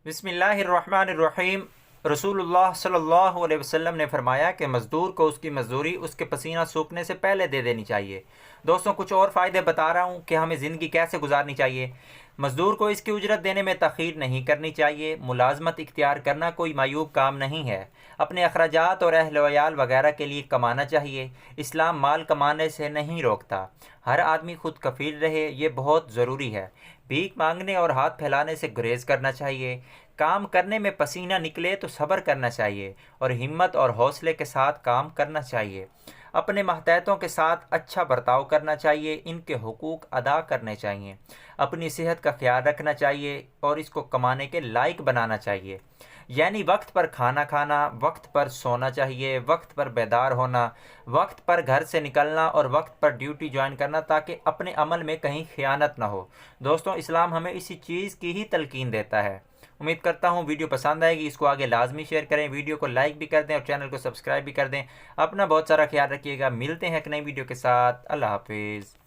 बिस्मिल्लाहिर्रहमानिर्रहीम। रसूलुल्लाह सल्लल्लाहु अलैहि वसल्लम ने फरमाया कि मज़दूर को उसकी मज़दूरी उसके पसीना सूखने से पहले दे देनी चाहिए। दोस्तों, कुछ और फ़ायदे बता रहा हूँ कि हमें ज़िंदगी कैसे गुजारनी चाहिए। मज़दूर को इसकी उजरत देने में तख़ीर नहीं करनी चाहिए। मुलाजमत इख्तियार करना कोई मायूब काम नहीं है। अपने अखराजात और अहल वयाल वगैरह के लिए कमाना चाहिए। इस्लाम माल कमाने से नहीं रोकता। हर आदमी खुद कफ़ील रहे, ये बहुत ज़रूरी है। भीख मांगने और हाथ फैलाने से गुरेज करना चाहिए। काम करने में पसीना निकले तो सब्र करना चाहिए और हिम्मत और हौसले के साथ काम करना चाहिए। अपने महतहतों के साथ अच्छा बर्ताव करना चाहिए। इनके हुकूक अदा करने चाहिए। अपनी सेहत का ख्याल रखना चाहिए और इसको कमाने के लायक बनाना चाहिए। यानी वक्त पर खाना खाना, वक्त पर सोना चाहिए, वक्त पर बेदार होना, वक्त पर घर से निकलना और वक्त पर ड्यूटी ज्वाइन करना, ताकि अपने अमल में कहीं खयानत ना हो। दोस्तों, इस्लाम हमें इसी चीज़ की ही तलकीन देता है। उम्मीद करता हूँ वीडियो पसंद आएगी। इसको आगे लाजमी शेयर करें, वीडियो को लाइक भी कर दें और चैनल को सब्सक्राइब भी कर दें। अपना बहुत सारा ख्याल रखिएगा। मिलते हैं एक नई वीडियो के साथ। अल्लाह हाफिज़।